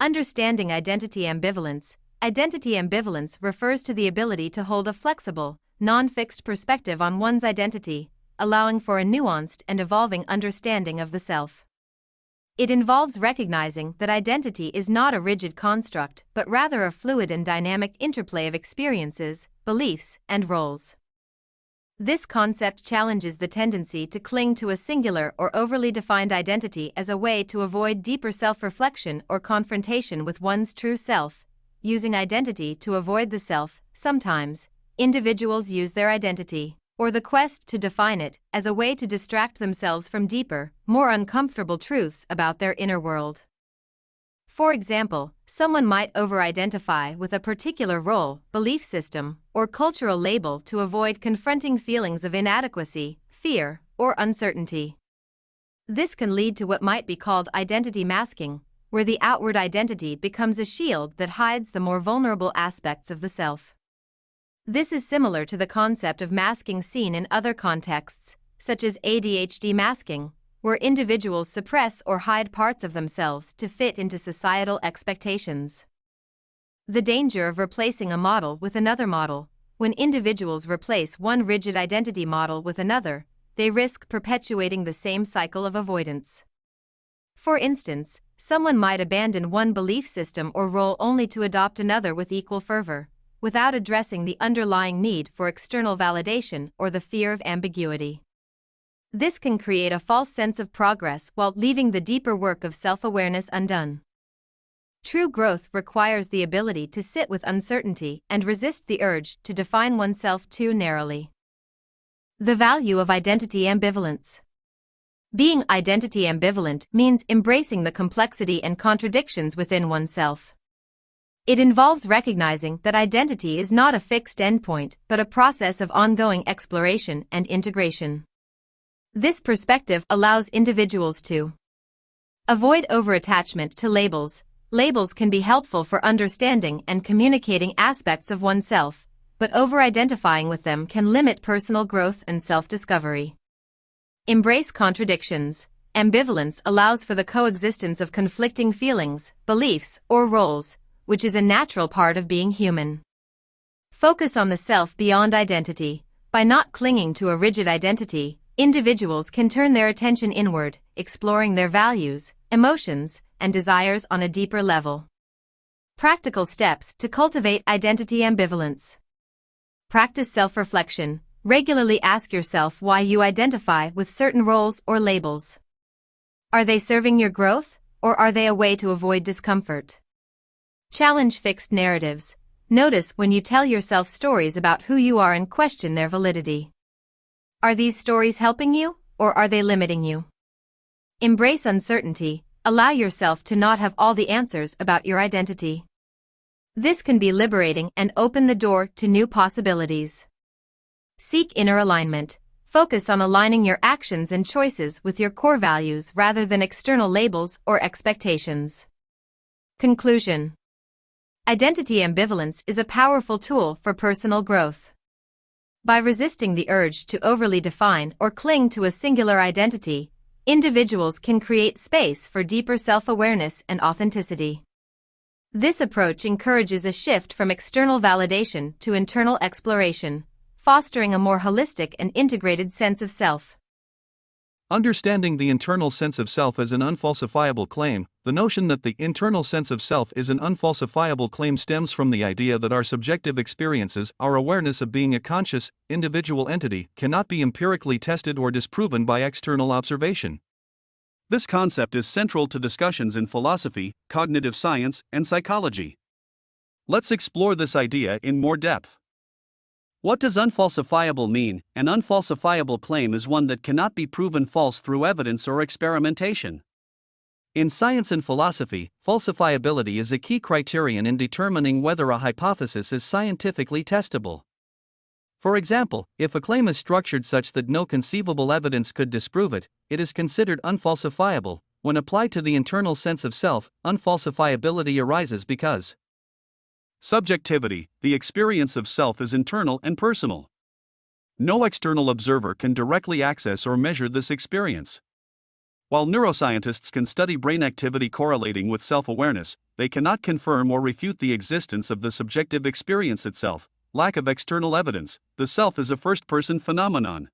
Understanding identity ambivalence. Identity ambivalence refers to the ability to hold a flexible, non-fixed perspective on one's identity, allowing for a nuanced and evolving understanding of the self. It involves recognizing that identity is not a rigid construct but rather a fluid and dynamic interplay of experiences, beliefs, and roles. This concept challenges the tendency to cling to a singular or overly defined identity as a way to avoid deeper self-reflection or confrontation with one's true self. Using identity to avoid the self. Sometimes, individuals use their identity, or the quest to define it, as a way to distract themselves from deeper, more uncomfortable truths about their inner world. For example, someone might over-identify with a particular role, belief system, or cultural label to avoid confronting feelings of inadequacy, fear, or uncertainty. This can lead to what might be called identity masking, where the outward identity becomes a shield that hides the more vulnerable aspects of the self. This is similar to the concept of masking seen in other contexts, such as ADHD masking, where individuals suppress or hide parts of themselves to fit into societal expectations. The danger of replacing a model with another model. When individuals replace one rigid identity model with another, they risk perpetuating the same cycle of avoidance. For instance, someone might abandon one belief system or role only to adopt another with equal fervor, without addressing the underlying need for external validation or the fear of ambiguity. This can create a false sense of progress while leaving the deeper work of self-awareness undone. True growth requires the ability to sit with uncertainty and resist the urge to define oneself too narrowly. The value of identity ambivalence. Being identity ambivalent means embracing the complexity and contradictions within oneself. It involves recognizing that identity is not a fixed endpoint but a process of ongoing exploration and integration. This perspective allows individuals to avoid overattachment to labels. Labels can be helpful for understanding and communicating aspects of oneself, but over-identifying with them can limit personal growth and self-discovery. Embrace contradictions. Ambivalence allows for the coexistence of conflicting feelings, beliefs, or roles, which is a natural part of being human. Focus on the self beyond identity. By not clinging to a rigid identity, individuals can turn their attention inward, exploring their values, emotions, and desires on a deeper level. Practical steps to cultivate identity ambivalence. Practice self-reflection. Regularly ask yourself why you identify with certain roles or labels. Are they serving your growth, or are they a way to avoid discomfort? Challenge fixed narratives. Notice when you tell yourself stories about who you are and question their validity. Are these stories helping you, or are they limiting you? Embrace uncertainty. Allow yourself to not have all the answers about your identity. This can be liberating and open the door to new possibilities. Seek inner alignment. Focus on aligning your actions and choices with your core values rather than external labels or expectations. Conclusion. Identity ambivalence is a powerful tool for personal growth. By resisting the urge to overly define or cling to a singular identity, individuals can create space for deeper self-awareness and authenticity. This approach encourages a shift from external validation to internal exploration, fostering a more holistic and integrated sense of self. Understanding the internal sense of self as an unfalsifiable claim. The notion that the internal sense of self is an unfalsifiable claim stems from the idea that our subjective experiences, our awareness of being a conscious, individual entity, cannot be empirically tested or disproven by external observation. This concept is central to discussions in philosophy, cognitive science, and psychology. Let's explore this idea in more depth. What does unfalsifiable mean? An unfalsifiable claim is one that cannot be proven false through evidence or experimentation. In science and philosophy, falsifiability is a key criterion in determining whether a hypothesis is scientifically testable. For example, if a claim is structured such that no conceivable evidence could disprove it, it is considered unfalsifiable. When applied to the internal sense of self, unfalsifiability arises because subjectivity, the experience of self, is internal and personal. No external observer can directly access or measure this experience. While neuroscientists can study brain activity correlating with self-awareness, they cannot confirm or refute the existence of the subjective experience itself. Lack of external evidence, the self is a first-person phenomenon.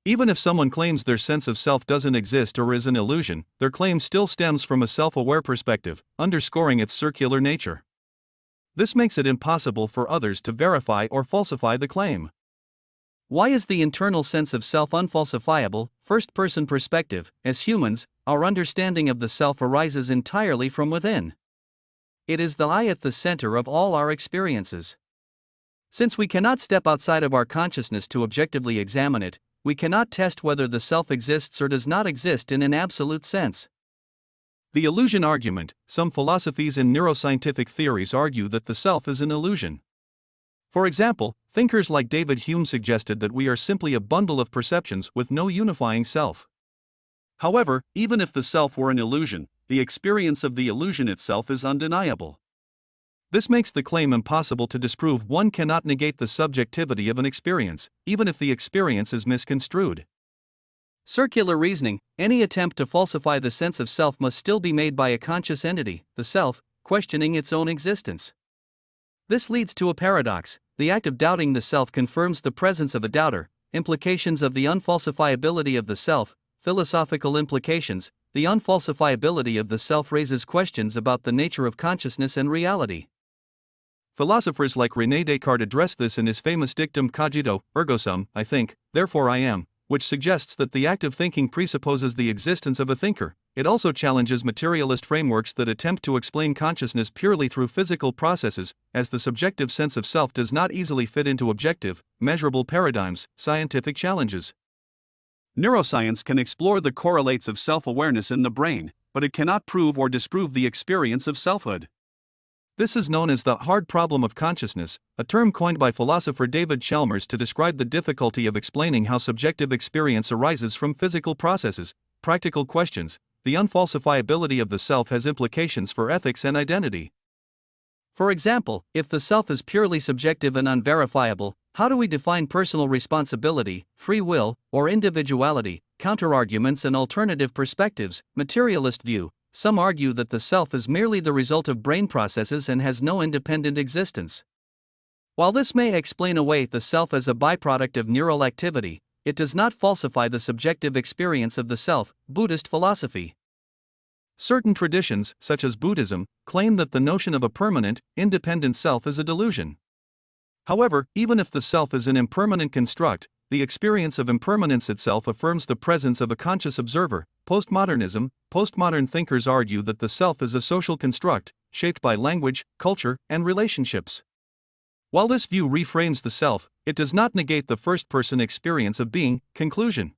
Even if someone claims their sense of self doesn't exist or is an illusion, their claim still stems from a self-aware perspective, underscoring its circular nature. This makes it impossible for others to verify or falsify the claim. Why is the internal sense of self unfalsifiable? First-person perspective. As humans, our understanding of the self arises entirely from within. It is the I at the center of all our experiences. Since we cannot step outside of our consciousness to objectively examine it, we cannot test whether the self exists or does not exist in an absolute sense. The illusion argument. Some philosophies and neuroscientific theories argue that the self is an illusion. For example, thinkers like David Hume suggested that we are simply a bundle of perceptions with no unifying self. However, even if the self were an illusion, the experience of the illusion itself is undeniable. This makes the claim impossible to disprove. One cannot negate the subjectivity of an experience, even if the experience is misconstrued. Circular reasoning. Any attempt to falsify the sense of self must still be made by a conscious entity, the self, questioning its own existence. This leads to a paradox. The act of doubting the self confirms the presence of a doubter. Implications of the unfalsifiability of the self. Philosophical implications. The unfalsifiability of the self raises questions about the nature of consciousness and reality. Philosophers like René Descartes addressed this in his famous dictum cogito, ergo sum, I think, therefore I am, which suggests that the act of thinking presupposes the existence of a thinker. It also challenges materialist frameworks that attempt to explain consciousness purely through physical processes, as the subjective sense of self does not easily fit into objective, measurable paradigms. Scientific challenges. Neuroscience can explore the correlates of self-awareness in the brain, but it cannot prove or disprove the experience of selfhood. This is known as the hard problem of consciousness, a term coined by philosopher David Chalmers to describe the difficulty of explaining how subjective experience arises from physical processes. Practical questions. The unfalsifiability of the self has implications for ethics and identity. For example, if the self is purely subjective and unverifiable, how do we define personal responsibility, free will, or individuality? Counterarguments and alternative perspectives. Materialist view. Some argue that the self is merely the result of brain processes and has no independent existence. While this may explain away the self as a byproduct of neural activity, it does not falsify the subjective experience of the self. Buddhist philosophy. Certain traditions, such as Buddhism, claim that the notion of a permanent, independent self is a delusion. However, even if the self is an impermanent construct, the experience of impermanence itself affirms the presence of a conscious observer. Postmodernism. Postmodern thinkers argue that the self is a social construct, shaped by language, culture, and relationships. While this view reframes the self, it does not negate the first-person experience of being. Conclusion.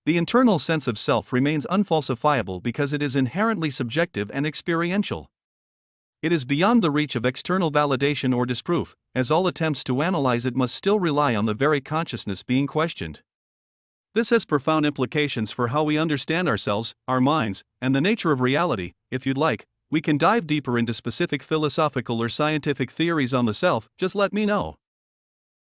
The internal sense of self remains unfalsifiable because it is inherently subjective and experiential. It is beyond the reach of external validation or disproof, as all attempts to analyze it must still rely on the very consciousness being questioned. This has profound implications for how we understand ourselves, our minds, and the nature of reality. If you'd like, we can dive deeper into specific philosophical or scientific theories on the self. Just let me know.